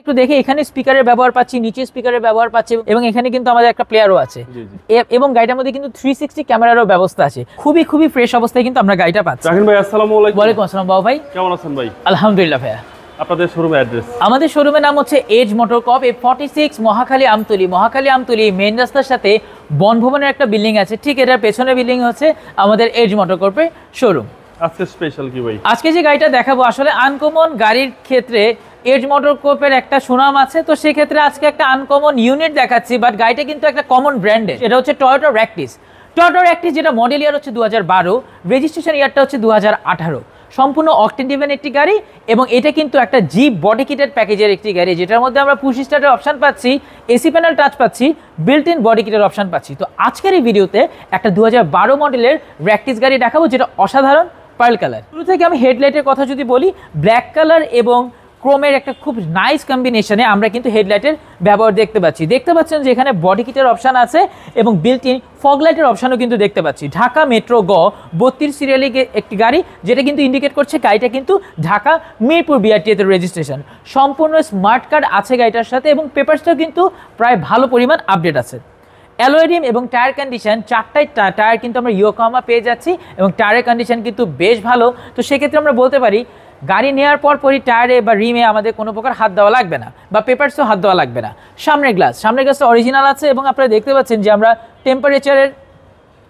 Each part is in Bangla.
একটু দেখে এখানে স্পিকারের ব্যবহার পাচ্ছি, নিচে স্পিকারের ব্যবহার পাচ্ছি এবং এখানে কিন্তু আমাদের একটা প্লেয়ারও আছে এবং গাড়িটার মধ্যে কিন্তু 360 ক্যামেরারও ব্যবস্থা আছে। খুবই ফ্রেশ অবস্থায় কিন্তু আমরা গাড়িটা পাচ্ছি। রাকিন ভাই আসসালামু আলাইকুম। ওয়ালাইকুম আসসালাম বাবু ভাই, কেমন আছেন ভাই? আলহামদুলিল্লাহ ভাইয়া। আপনাদের শোরুমের অ্যাড্রেস? আমাদের শোরুমের নাম হচ্ছে এজ মোটর কপ, A46 মহাখালী আমতলী মেইন রাস্তার সাথে বনভবনের একটা বিল্ডিং আছে, ঠিক এটার পেছনে বিল্ডিং হচ্ছে আমাদের এজ মোটর কপের শোরুম। আজকে স্পেশাল কি ভাই? আজকে যে গাড়িটা দেখাবো আসলে আনকমন গাড়ির ক্ষেত্রে এজ মোটর কপের একটা সুনাম আছে, তো সেই ক্ষেত্রে আজকে একটা আনকমন ইউনিট দেখাচ্ছি, বাট গাড়িটা কিন্তু একটা কমন ব্র্যান্ডের। এটা হচ্ছে টয়োটা র্যাকটিস। যেটা মডেল ইয়ার হচ্ছে 2012, রেজিস্ট্রেশন ইয়ারটা হচ্ছে 2018। সম্পূর্ণ অকটেন ড্রিভেন একটি গাড়ি এবং এটা কিন্তু একটা জিপ বডি কিটেড প্যাকেজের একটি গাড়ি, যেটার মধ্যে আমরা পুশ স্টার্টের অপশন পাচ্ছি, এসি প্যানেল টাচ পাচ্ছি, বিল্ট ইন বডি কিটের অপশন পাচ্ছি। তো আজকের এই ভিডিওতে একটা 2012 মডেলের র্যাকটিস গাড়ি দেখাবো, যেটা অসাধারণ পার্ল কালার। শুরু থেকে আমি হেডলাইটের কথা যদি বলি, ব্ল্যাক কালার এবং ক্রোমের একটা খুব নাইস কম্বিনেশনে আমরা কিন্তু হেডলাইটের ব্যবহার দেখতে পাচ্ছেন যে এখানে বডি কিটের অপশান আছে এবং বিল্ট ইন ফগ লাইটের অপশানও কিন্তু দেখতে পাচ্ছি। ঢাকা মেট্রো 32 সিরিয়ালি একটি গাড়ি, যেটা কিন্তু ইন্ডিকেট করছে গাড়িটা কিন্তু ঢাকা মিরপুর বিআরটিএতে রেজিস্ট্রেশন। সম্পূর্ণ স্মার্ট কার্ড আছে গাড়িটার সাথে এবং পেপারসটাও কিন্তু প্রায় ভালো পরিমাণ আপডেট আছে। অ্যালয় রিম এবং টায়ার কন্ডিশন, চারটাই টায়ার কিন্তু আমরা ইয়োকোহামা পেয়ে যাচ্ছি এবং টায়ারের কন্ডিশন কিন্তু বেশ ভালো। তো সেক্ষেত্রে আমরা বলতে পারি গাড়ি নেওয়ার পরই টায়ারে বা রিমে আমাদের কোনো প্রকার হাত দেওয়া লাগবে না, বা পেপারসও হাত দেওয়া লাগবে না। সামনের গ্লাসটা অরিজিনাল আছে এবং আপনারা দেখতে পাচ্ছেন যে আমরা টেম্পারেচারের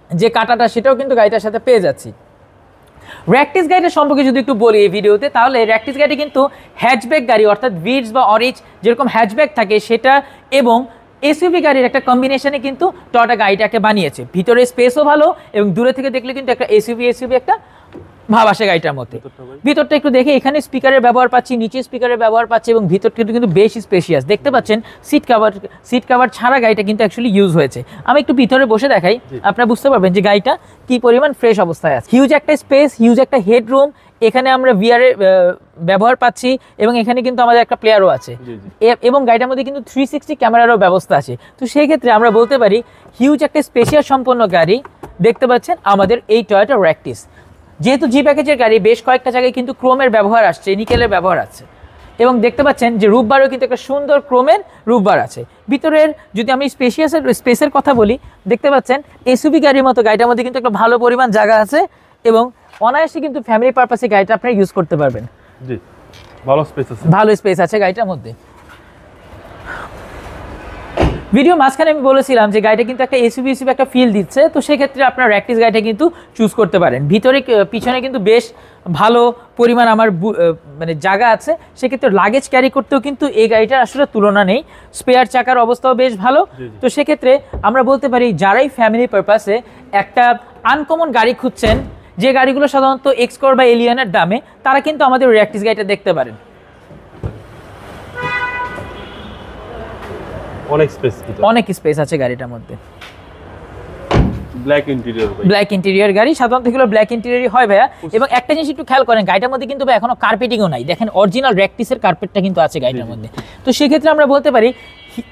যে কাঁটাটা সেটাও কিন্তু গাড়িটার সাথে পেয়ে যাচ্ছি। র্যাকটিস গাড়িটার সম্পর্কে যদি একটু বলি এই ভিডিওতে, তাহলে র্যাকটিস গাড়ি কিন্তু হ্যাচব্যাক গাড়ি, অর্থাৎ ভিটস বা অরিচ যেরকম হ্যাচব্যাক থাকে সেটা এবং এসইউভি গাড়ির একটা কম্বিনেশনে কিন্তু টয়োটা গাড়িটাকে বানিয়েছে। ভিতরে স্পেসও ভালো এবং দূরে থেকে দেখলে কিন্তু একটা এসইউভি একটা ভাব আসে গাড়িটার মধ্যে। ভিতরটা একটু দেখে এখানে স্পিকারের ব্যবহার পাচ্ছি, নিচে স্পিকারের ব্যবহার পাচ্ছি এবং ভিতরটা কিন্তু বেশ স্পেশিয়াস। দেখতে পাচ্ছেন সিট কাভার ছাড়া গাড়িটা কিন্তু অ্যাকচুয়ালি ইউজ হয়েছে। আমি একটু ভিতরে বসে দেখাই, আপনারা বুঝতে পারবেন যে গাড়িটা কি পরিমাণ ফ্রেশ অবস্থায় আছে। হিউজ একটা স্পেস, হিউজ একটা হেডরুম, এখানে আমরা ভিআরের ব্যবহার পাচ্ছি এবং এখানে কিন্তু আমাদের একটা প্লেয়ারও আছে এবং গাড়িটার মধ্যে কিন্তু 360 ক্যামেরারও ব্যবস্থা আছে। তো সেই ক্ষেত্রে আমরা বলতে পারি হিউজ একটা স্পেশিয়াস সম্পন্ন গাড়ি দেখতে পাচ্ছেন আমাদের এই টয়োটা র্যাকটিস। যেহেতু জি প্যাকেজের গাড়ি, বেশ কয়েকটা জায়গায় কিন্তু ক্রোমের ব্যবহার আসছে, নিকেলের ব্যবহার আছে এবং দেখতে পাচ্ছেন যে রূপবারও কিন্তু একটা সুন্দর ক্রোমের রূপবার আছে। ভিতরের যদি আমি স্পেসের কথা বলি, দেখতে পাচ্ছেন এসইউভি গাড়ির মতো গাড়িটার মধ্যে কিন্তু একটা ভালো পরিমাণ জায়গা আছে এবং অনায়াসে কিন্তু ফ্যামিলি পারপাসে গাড়িটা আপনারা ইউজ করতে পারবেন। জি, ভালো স্পেস আছে গাড়িটার মধ্যে। ভিডিও মাঝখানে আমি বলেছিলাম যে গাড়িটা কিন্তু একটা এসইউভি একটা ফিল দিচ্ছে, তো সেক্ষেত্রে আপনার র্যাকটিস গাড়িটা কিন্তু চুজ করতে পারেন। পিছনে কিন্তু বেশ ভালো পরিমাণ আমার মানে জায়গা আছে, সেক্ষেত্রে লাগেজ ক্যারি করতেও কিন্তু এই গাড়িটার আসলে তুলনা নেই। স্পেয়ার চাকার অবস্থাও বেশ ভালো। তো সেক্ষেত্রে আমরা বলতে পারি যারাই ফ্যামিলি পারপাসে একটা আনকমন গাড়ি খুঁজছেন, যে গাড়িগুলো সাধারণত এক্সকোর বা এলিয়নের দামে, তারা কিন্তু আমাদের র্যাকটিস গাড়িটা দেখতে পারেন। অনেক স্পেস আছে গাড়িটার মধ্যে। ব্ল্যাক ইন্টেরিয়র গাড়ি, সাধারণত এগুলো ব্ল্যাক ইন্টেরিয়রই হয় ভাইয়া। এবং একটা জিনিস একটু খেয়াল করেন, গাড়িটার মধ্যে কিন্তু এখনো কার্পেটিংও নাই। দেখেন অরিজিনাল র্যাকটিসের কার্পেটটা কিন্তু আছে গাড়িটার মধ্যে। তো সেক্ষেত্রে আমরা বলতে পারি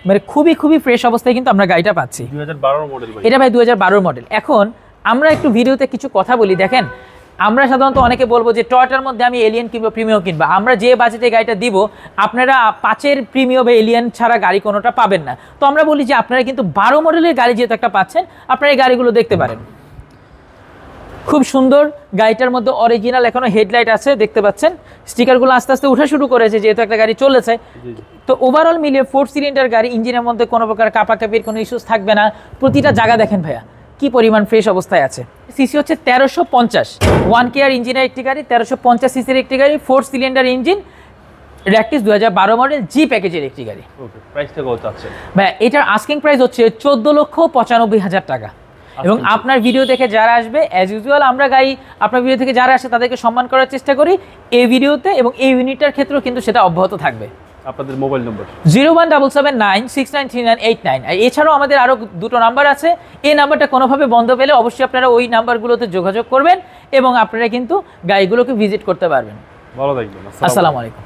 মানে খুবই ফ্রেশ অবস্থায় কিন্তু আমরা গাড়িটা পাচ্ছি। 2012 মডেল এটা ভাই 2012 মডেল। এখন আমরা একটু ভিডিওতে কিছু কথা বলি। দেখেন আমরা সাধারণত অনেকে বলবো যে টয়োটার মধ্যে আমি এলিয়ন কিনবো, প্রিমিও কিনবো। আমরা যে বাজেটে গাড়িটা দিব, আপনারা 5-এর প্রিমিও বা এলিয়ন ছাড়া গাড়ি কোনোটা পাবেন না। তো আমরা বলি যে আপনারা কিন্তু 12 মডেলের গাড়ি যেহেতু একটা পাচ্ছেন, আপনারা এই গাড়িগুলো দেখতে পারেন। খুব সুন্দর গাড়িটার মধ্যে অরিজিনাল এখনো হেডলাইট আছে, দেখতে পাচ্ছেন। স্টিকারগুলো আস্তে আস্তে উঠা শুরু করেছে যেহেতু একটা গাড়ি চলেছে। তো ওভারঅল মিলিয়ে 4 সিলিন্ডার গাড়ি, ইঞ্জিনের মধ্যে কোনো প্রকার কাপাকাপির কোনো ইস্যুস থাকবে না। প্রতিটা জায়গা দেখেন ভাইয়া কি পরিমাণ ফ্রেশ অবস্থায় আছে। সিসি হচ্ছে 1350, 1 কেয়ার ইঞ্জিনের একটি গাড়ি, 1350 সিসির একটি গাড়ি, 4 সিলিন্ডার ইঞ্জিন, র্যাকটিস 2012 মডেল জি প্যাকেজের একটি গাড়ি। প্রাইসটা কত আছে ভাই? এটার আস্কিং প্রাইস হচ্ছে 14,95,000 টাকা। এবং আপনার ভিডিও দেখে যারা আসবে, অ্যাজ ইউজুয়াল আমরা গাড়ি আপনার ভিডিও থেকে যারা আসে তাদেরকে সম্মান করার চেষ্টা করি এই ভিডিওতে, এবং এই ইউনিটটার ক্ষেত্রেও কিন্তু সেটা অব্যাহত থাকবে। আপনাদের মোবাইল নম্বর 017796989। এছাড়াও আমাদের আরও দুটো নাম্বার আছে। এই নাম্বারটা কোনোভাবে বন্ধ পেলে অবশ্যই আপনারা ওই নাম্বারগুলোতে যোগাযোগ করবেন এবং আপনারা কিন্তু গাড়িগুলোকে ভিজিট করতে পারবেন। ভালো থাকবেন। আসসালামু আলাইকুম।